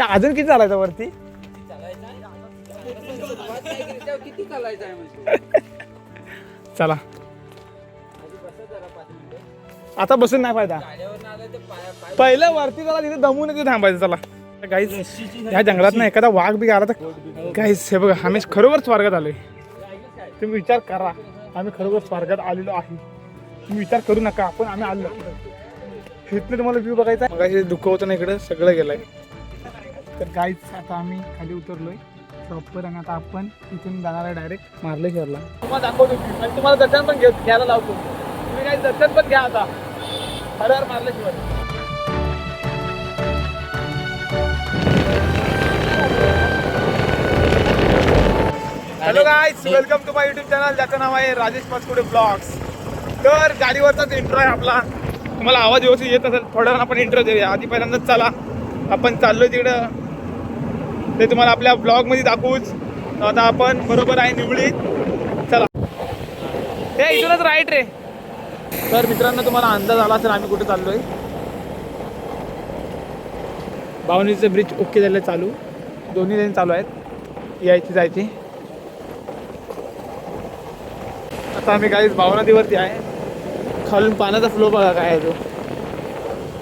या अजून किती चालायचं वरती? किती चालायचं चला आता बसून नाही फायदा, पहिलं वरती चला, तिथे दमून तिथे थांबायचं. चला गाईज, ह्या जंगलात ना एखादा वाघ बी आला तर गाईज हे बघा, आम्ही खरोखर स्वर्गात आलोय. तुम्ही विचार करा, आम्ही खरोखर स्वर्गात आलेलो आहे. तुम्ही विचार करू नका, आपण आम्ही आलो. इथनं तुम्हाला व्ह्यू बघायचा. मग दुःख होतं ना, इकडं सगळं गेलंय. तर गाईज आता आम्ही खाली उतरलोय प्रॉपर, आणि आता आपण इथून जाणार आहे डायरेक्ट मार्लेश्वरला. तुम्हाला दाखवतो आणि तुम्हाला दर्शन पण घ्यायला लावतो. तुम्ही काही दर्शन पण घ्या आता. हर हर Marleshwar. Hello guys, welcome to my YouTube channel, ज्याचं नाव आहे राजेश पाचपुते ब्लॉग्स. तर गाडीवरचाच इंट्रो आहे आपला. तुम्हाला आवाज व्यवस्थित येत असेल, थोड्या वेळा आपण इंट्रो देऊया. आधी पहिल्यांदाच चला आपण चाललोय तिकडं, ते तुम्हाला आपल्या ब्लॉगमध्ये दाखवूच. आता आपण बरोबर आहे निवळीत. चला, हे इथूनच राईट रे. तर मित्रांनो, तुम्हाला अंदाज आला असेल आम्ही कुठे चाललोय. बावणीचं ब्रिज ओके झालं, चालू दोन्ही लेन चालू आहेत, यायची जायची. आता आम्ही काही भाव नदीवरती आहे. खालून पाण्याचा फ्लो बघा काय आहे तो.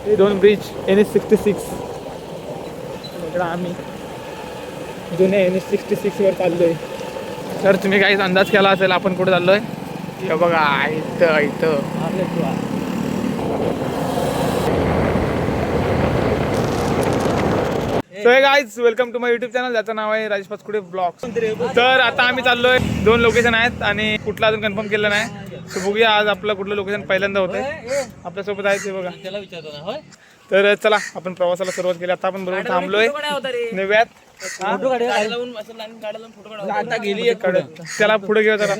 हे दोन ब्रिज NH66. इकडं आम्ही जुन्या NH66 वर चाललोय. तर तुम्ही काही अंदाज केला असेल आपण कुठे चाललोय. हे बघा इथं इथं. So hey guys, welcome to my YouTube channel, ज्याचं नाव आहे राजेश पाचपुते ब्लॉग्स. तर आता आम्ही चाललोय, दोन लोकेशन आहेत आणि कुठलं अजून कन्फर्म केलं नाही. तर बघूया आज आपलं कुठलं लोकेशन पहिल्यांदा होतंय. आपल्यासोबत आहे ते बघा. तर चला आपण प्रवासाला सुरुवात केली. आता आपण बरोबर थांबलोय नव्यात. त्याला पुढे घेऊ जरा.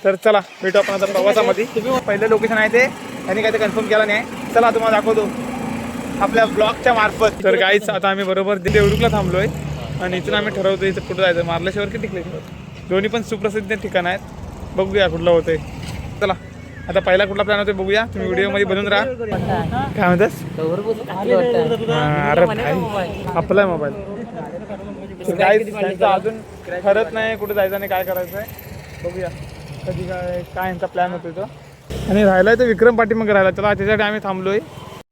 तर चला भेटू आपण आता प्रवासामध्ये. पहिलं लोकेशन आहे ते त्यांनी काही कन्फर्म केलं नाही. चला तुम्हाला दाखवतो आपल्या ब्लॉगच्या मार्फत. तर गाईच आता आम्ही बरोबर देवरुखला थांबलोय आणि इथून आम्ही ठरवतो इथं कुठं जायचं. मार्लेश्वर की टिकलेश्वर, दोन्ही पण सुप्रसिद्ध ठिकाण आहेत. बघूया कुठलं होतंय. चला आता पहिला कुठला प्लॅन होतोय बघूया. तुम्ही व्हिडिओमध्ये बनून राहा. काय म्हणतास? अरे भाई, आपला मोबाईल. त्यांचं अजून ठरत नाही कुठं जायचं आणि काय करायचं आहे. बघूया कधी काय यांचा प्लॅन होतोय तो. आणि राहिलाय तर विक्रम पाठीमागे राहिला. चला त्याच्यासाठी आम्ही थांबलोय.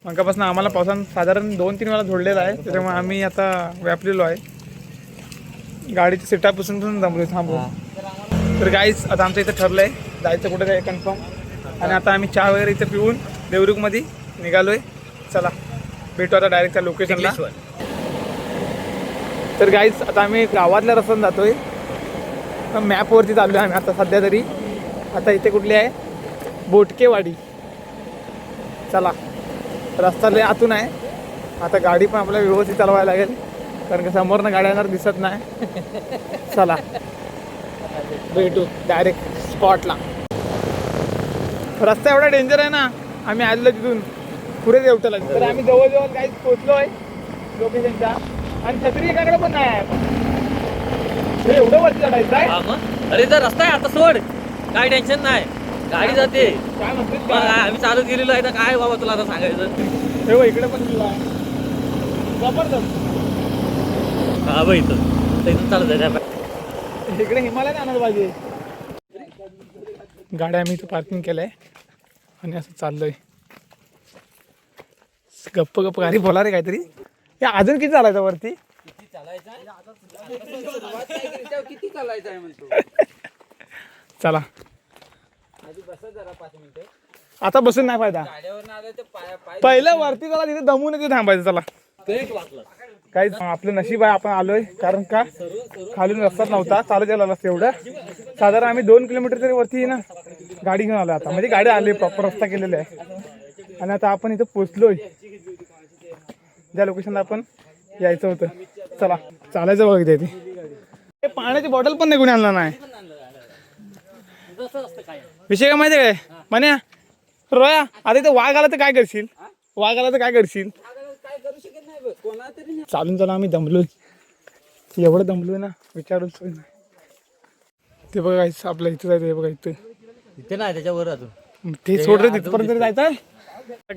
मगापासून आम्हाला पावसानं साधारण 2-3 वेळा झोडलेला आहे, त्याच्यामुळे आम्ही आता व्यापलेलो आहे. गाडीच्या सीटापासून थांबलो. तर गाईज आता आमचं इथं ठरलं आहे जायचं कुठं काय कन्फर्म. आणि आता आम्ही चहा वगैरे इथं पिऊन देवरुखमध्ये निघालोय. चला भेटू आता डायरेक्ट त्या लोकेशनला. तर गाईज आता आम्ही गावातल्या रस्त्याने जातोय. मॅपवरती चाललो आहे आम्ही आता सध्या तरी. आता इथे कुठली आहे, बोटकेवाडी. चला रस्ता लय आतून आहे. आता गाडी पण आपल्याला व्यवस्थित चालवायला लागेल, कारण की समोरनं गाड्या येणार दिसत नाही. चला भेटू डायरेक्ट स्पॉटला. रस्ता एवढा डेंजर आहे ना, आम्ही आलेलो तिथून पुढे देवताला. तर आम्ही जवळजवळ काही पोचलो आहे लोकेशनच्या. आणि छत्री एकाकडे पण नाही आहे. एवढं वरती चढायचं आहे. अरे तर रस्ता आहे आता, सोड, काय टेन्शन नाही, गाडी जाते. काय म्हणतो आम्ही चालत गेलेलो आहे ना, काय बाबा तुला आता सांगायचं. हे इकडे पण जबरदस्त. हा भाई, इथून चालत जायचं. इकडे हिमालयात आणायला पाहिजे. गाड्या आम्ही इथं पार्किंग केलंय आणि असं चाललोय. गप्प गप्प गाडी बोला रे काहीतरी. या अजून किती चालायचं वरती? किती चालायचं आहे म्हणतो. चला जरा 5 मिनिटं. आता बसून नाही फायदा, पहिलं वरती चला, तिथे दमून तिथे थांबायचं. चला काहीच आपलं नशीब आहे आपण आलोय, कारण का खालून रस्ताच नव्हता, चालत यायला रस्ता. एवढं साधारण आम्ही 2 किलोमीटर तरी वरती ना गाडी घेऊन आलो. आता म्हणजे गाडी आली, प्रॉपर रस्ता केलेला आहे. आणि आता आपण इथं पोचलोय ज्या लोकेशनला आपण यायचं होतं. चला चालायचं बघ. इथे पाण्याची बॉटल पण निघून आणला नाही. विषय काय माहिती आहे काय म्हण्या रोया? आता इथे वाघ आला तर काय करशील? वाघ आला तर काय करशील? चालून चालून आम्ही दमलोय, एवढं दमलोय ना विचारूच नाही. ते बघा आपल्या इथं जायचं. हे बघा इथे नाही, त्याच्यावर अजून ते सोड रे, तिथपर्यंत जायचं.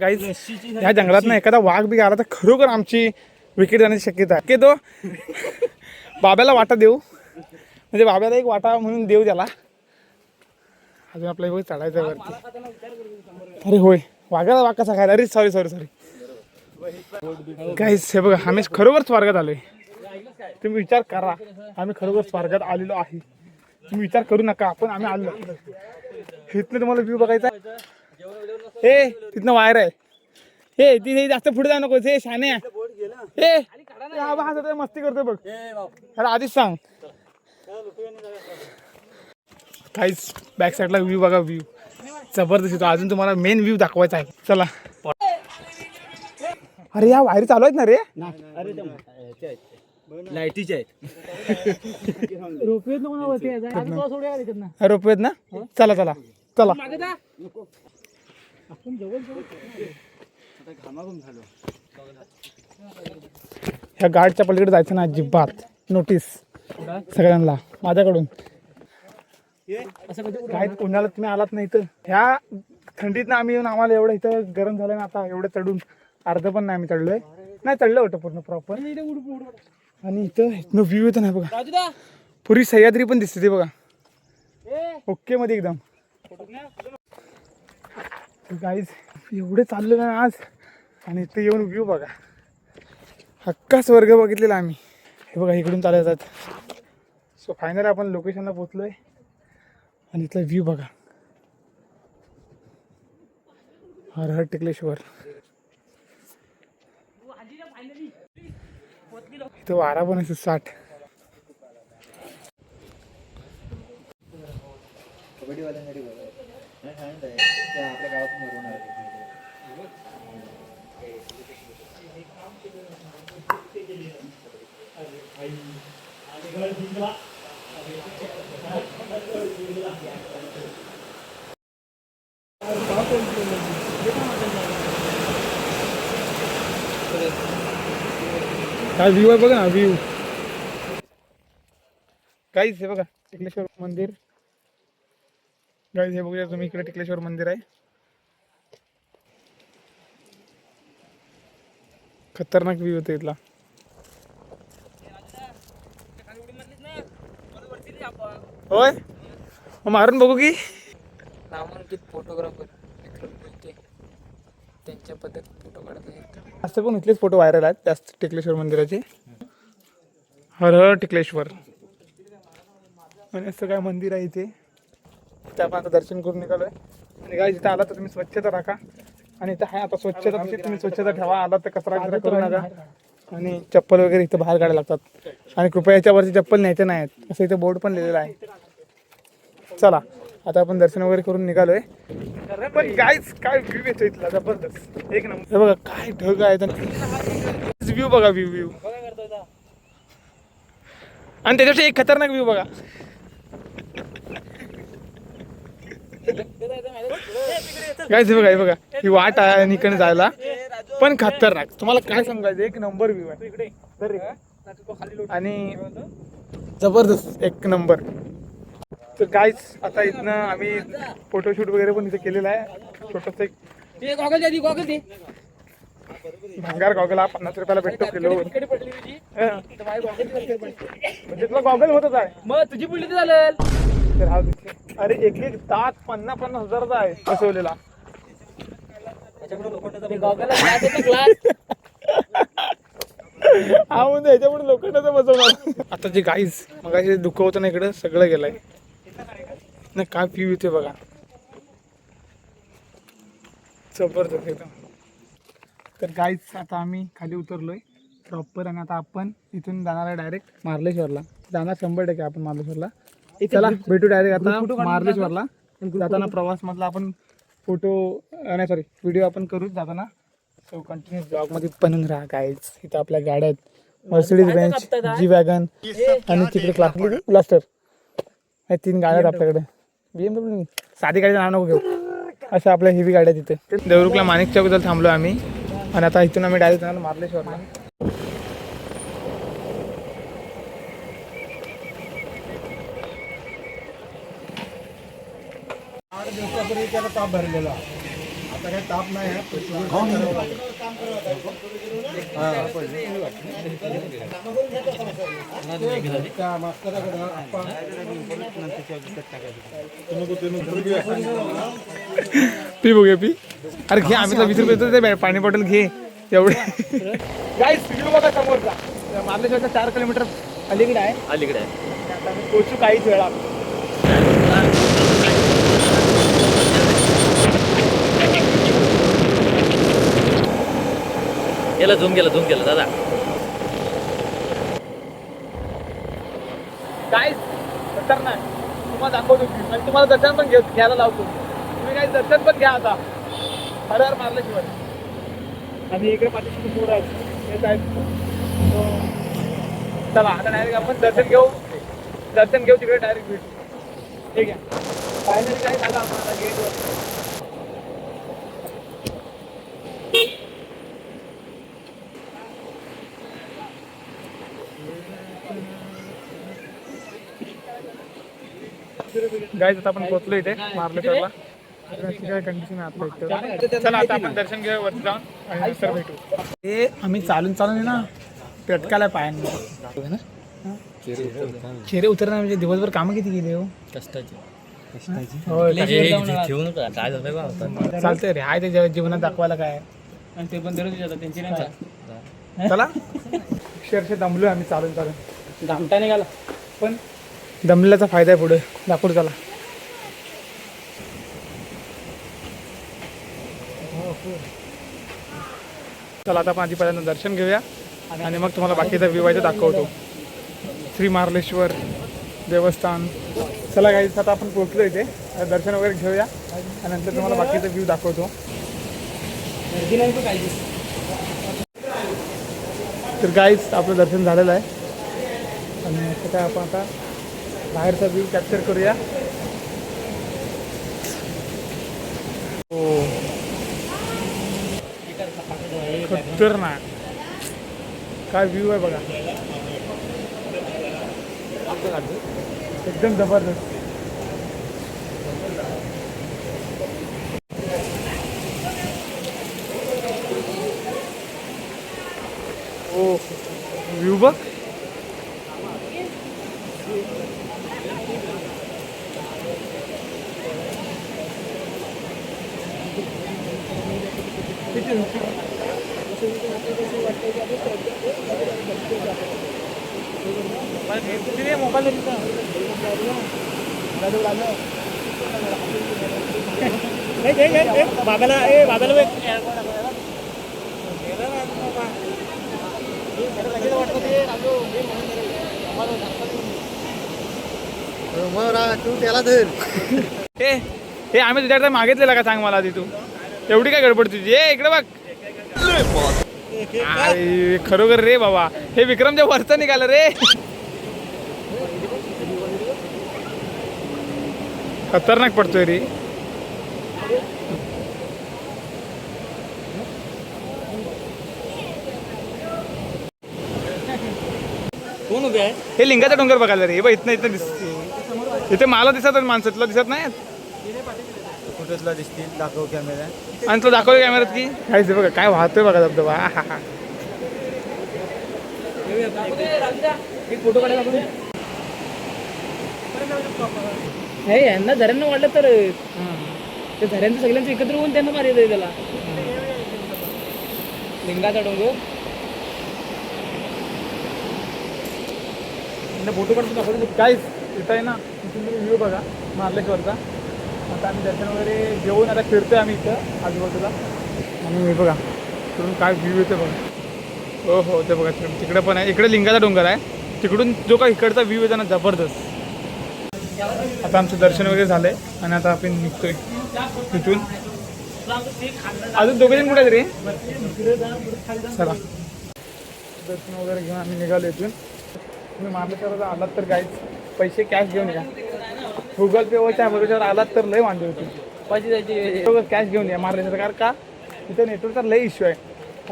गाईज ह्या जंगलात ना एखादा वाघ बी आला तर खरोखर आमची विकेट जाण्याची शक्यता आहे. तो बाब्याला वाटा देऊ, म्हणजे बाब्याला एक वाटा म्हणून देऊ त्याला. अजून आपल्या इथे चढायचं वरती. अरे होय, वाघाला वाघ कसा खायला. अरे सॉरी सॉरी सॉरी गाईस, हे बघा आम्ही खरोखर स्वर्गात आलोय. तुम्ही विचार करा, आम्ही खरोखर स्वर्गात आलेलो आहे. तुम्ही विचार करू नका, आपण आम्ही आलो. इथनं तुम्हाला व्ह्यू बघायचा. हे तिथनं वायर आहे. हे तिथे जास्त पुढे जाऊ नको. हे शाने हे मस्ती करतोय बघ. अरे आधीच सांग. काहीच बॅक साईडला व्ह्यू बघा. व्ह्यू जबरदस्त येतो. अजून तुम्हाला मेन व्ह्यू दाखवायचा आहे. चला. अरे या वायरी चालू आहेत ना रे. लाईटीचे आहेत. रोपवेत ना. चला चला चला. ह्या गाडच्या पलीकडे जायचं ना अजिबात. नोटीस सगळ्यांना माझ्याकडून. काय उन्हाळ्यात तुम्ही आलात नाही तर ह्या थंडीत ना आम्ही येऊन आम्हाला एवढं इथं गरम झालं ना. आता एवढं चढून अर्ध पण नाही आम्ही चढलोय. नाही चढलं होतं पूर्ण प्रॉपर. आणि इथं व्ह्यू येतो ना बघा. पुरी सह्याद्री पण दिसते ती बघा. ओके मध्ये एकदम. गाईज एवढे चाललो ना आज. आणि इथं येऊन व्ह्यू बघा. हक्का स्वर्ग बघितलेला आम्ही. हे बघा इकडून चालत जात. सो फायनली आपण लोकेशनला पोचलोय. आणि इथला व्ह्यू बघा. हर हर टिकलेश्वर. इथं वारा पण असं 60. काय व्ह्यू आहे बघा ना. व्ह्यू काहीच हे बघा. टिकलेश्वर मंदिर. गाईज हे बघूया तुम्ही. इकडे टिकलेश्वर मंदिर आहे. खतरनाक व्ह्यू होतो इथला. होय मग मारून बघू की. नामांकित फोटोग्राफर त्यांच्या पद्धत फोटो काढत आहेत. असं पण इथलेच फोटो व्हायरल आहेत जास्त टिकलेश्वर मंदिराचे. हर हर टिकलेश्वर. आणि असं काय मंदिर आहे इथे. ते आपण आता दर्शन करून निघालोय. आणि काय जिथे आला तर तुम्ही स्वच्छता राखा. आणि इथं आहे आता स्वच्छता. तुम्ही स्वच्छता ठेवा. आला तर कचरा करू नका. आणि चप्पल वगैरे इथं बाहेर काढायला लागतात. आणि कृपया याच्यावरती चप्पल न्यायचे नाहीत असं इथं बोर्ड पण लिहिलेलं आहे. चला आता आपण दर्शन वगैरे करून निघालोय. पण गाईज काय व्ह्यू येतो इथला जबरदस्त. एक नंबर. हे बघा काय ढग आहे. व्ह्यू बघा. व्ह्यू आणि त्याच्यापेक्षा एक खतरनाक व्ह्यू बघा. गाईज हे बघा. हे बघा ही वाट आहे आणि इकडे जायला पण खतरनाक. तुम्हाला काय सांगायचं. एक नंबर व्ह्यू आहे. आणि जबरदस्त एक नंबर. तर गाईज आता इथनं आम्ही फोटोशूट वगैरे पण इथे केलेलं आहे. छोटस एक भंगार गॉगल हा 50 रुपयाला भेटतो किलो. म्हणजे तुला गॉगल होतच आहे. मग तुझी पुढली चालेल. तर हा अरे एक एक दात 50-50 हजाराचा आहे बसवलेला. हा म्हणजे ह्याच्यापुढे लोखंडाचा बसवणार. आता जे गाईज मग दुःख होतं ना इकडं सगळं गेलंय ना. काय व्ह्यू येते बघा. जबरदस्त एकदम. तर गाईज आता आम्ही खाली उतरलोय प्रॉपर. आणि आता आपण इथून जाणार आहे डायरेक्ट मार्लेश्वरला. जाणार 100% आपण मार्लेश्वरला. चला भेटू डायरेक्ट आता मार्लेश्वरला. जाताना प्रवास मधला आपण फोटो नाही सॉरी व्हिडिओ आपण करूच जाताना. सो कंटिन्यूस ब्लॉगमध्ये बनून राहा गाईज. इथं आपल्या गाड्या आहेत. मर्सिडीज बेंच, जी वॅगन आणि तिकडे क्लास्टर. हे 3 गाड्या आहेत आपल्याकडे. BMW साधी गाडी नाव नको घेऊ. अशा आपल्या हेवी गाड्या तिथे. देवरुखला माणिक चौकला थांबलो आम्ही. आणि आता इथून आम्ही डायरेक्ट जाणार मार्लेश्वरला. त्याला ताप भरलेला. पी बघूया पी. अरे घे आम्ही 20 रुपये देतो ते पाणी बॉटल घे एवढे. गाईस व्ह्यू बघा समोरचा. मार्लेश्वरचा 4 किलोमीटर अलीकडे आहे. अलीकडे आहे. आता आम्ही पोहोचू काहीच वेळा. गेला झूम केला दादा. गाईस खतरनाक. तुम्हाला दाखवतो view. आणि तुम्हाला दर्शन पण घ्यायला लावतो. तुम्ही काही दर्शन पण घ्या आता. हर हर मार्लेश्वर. आणि इकडे पाठीशी पूर आहेत. येत आहेत. चला आता डायरेक्ट आपण दर्शन घेऊ तिकडे डायरेक्ट भेटू. ठीक आहे. फायनली काय झालं आपण आता गेटवर. गाईज आता आपण पोहोचलो इथे मार्लेश्वरला. काय कंडिशन आहे आपल्या इथं. चला आता आपण दर्शन घेऊ वरती जाऊन आणि नंतर भेटू. हे आम्ही चालून आहे ना पेटकाला पायांना. चेहरे उतरणार म्हणजे दिवसभर कामं किती केली हो. कष्टाची. हो ठेवू नका काय झालं बा. चालतंय रे. हाय ते जीवनात दाखवायला काय. आणि ते पण दररोज येतात त्यांची नाही. चला अक्षरशः दमलोय आम्ही चालून. घामटा निघाला पण दमल्याचा फायदा आहे पुढे दाखवू. चला आता आपण आधी पहिल्यांदा दर्शन घेऊया आणि मग तुम्हाला बाकीचा व्ह्यू आहे दाखवतो. श्री मार्लेश्वर देवस्थान. चला गाईज आता आपण पोहोचलो इथे. दर्शन वगैरे घेऊया आणि नंतर तुम्हाला बाकीचा व्ह्यू दाखवतो. तर गाईज आपलं दर्शन झालेलं आहे आणि आता काय आपण आता बाहेरचा व्ह्यू कॅप्चर करूया. हो खतरनाक काय व्ह्यू आहे बघा. एकदम जबरदस्त. ओ व्ह्यू बघ. तू त्याला धर. हे आम्ही तुझ्याकडे मागितलेला का सांग मला आधी. तू एवढी काय गडबड तुझी. इकडे बघ. खरोखर रे बाबा हे विक्रमच्या वरचं निघालं रे. खतरनाक पडतोय रे. कोण उभे आहे. हे लिंगाचा डोंगर बघायला रे. इथं दिसते. इथे मला दिसत माणसं तुला दिसत नाहीत. कुठेतला दिसतील दाखव कॅमेरा. आणि तो दाखवलं कॅमेऱ्यात की काहीच बघा काय वाहतोय बघा धबधबा. फोटो काढायला हे यांना झऱ्यांना वाटलं तर ते झऱ्यांचं सगळ्यांचं एकत्र होऊन त्यांना मारी आहे त्याला. लिंगाचा डोंगर फोटो काढतो दाखवतो काहीच. इथं आहे ना तिथून व्ह्यू बघा मार्लेश्वरचा. आता आम्ही दर्शन वगैरे घेऊन आता फिरतोय आम्ही इथं आजूबाजूला. आणि बघा तिकडून काय व्ह्यू येतो बघा. हो ते बघा तिकडे पण आहे. इकडे लिंगाचा डोंगर आहे. तिकडून जो काय इकडचा व्ह्यू येतो ना जबरदस्त. आता आमचं दर्शन वगैरे झालंय आणि आता आपण निघतोय तिथून. अजून दोघे जण कुठे आहेत रे. चला दर्शन वगैरे घेऊन आम्ही निघालो इथून. तुम्ही मार्लेश्वरला आलात तर काहीच पैसे कॅश घेऊन या. गुगल पे वरच्या भरोश्यावर आलात तर लय वांदे होती. पैसे द्यायचे कॅश घेऊन या मार्लेश्वर. कारण का इथं नेटवर्कचा लय इश्यू आहे.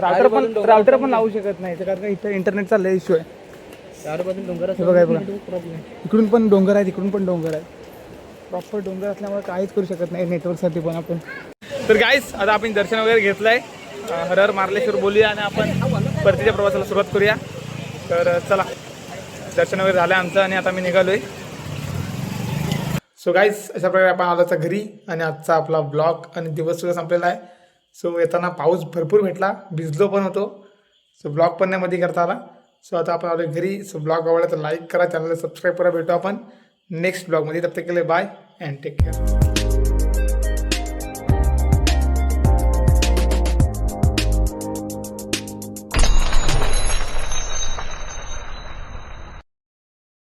राउटर पण लावू शकत नाही कारण का इथं इंटरनेटचा लय इश्यू आहे. डोंगर बघा बघा इकडून पण डोंगर आहे तिकडून पण डोंगर आहे. प्रॉपर डोंगर असल्यामुळे काहीच करू शकत नाही नेटवर्कसाठी पण आपण. तर गाईस आता आपण दर्शन वगैरे घेतलं आहे. हर हर मार्लेश्वर बोलूया आणि आपण परतीच्या प्रवासाला सुरुवात करूया. तर चला, दर्शन वगैरे झालं आमचं आणि आता मी निघालो आहे. सो गाईस अशा प्रकारे आपण आलोचा घरी आणि आजचा आपला ब्लॉग आणि दिवस सुद्धा संपलेला आहे. सो येताना पाऊस भरपूर भेटला, भिजलो पण होतो. सो ब्लॉग पण नाही मध्ये करता आला. सो आता आपण आलो घरी. सो ब्लॉग आवडला तर लाईक करा, चॅनलला सबस्क्राईब करा. भेटू आपण नेक्स्ट ब्लॉगमध्ये. तब तक के लिए बाय अँड टेक केअर.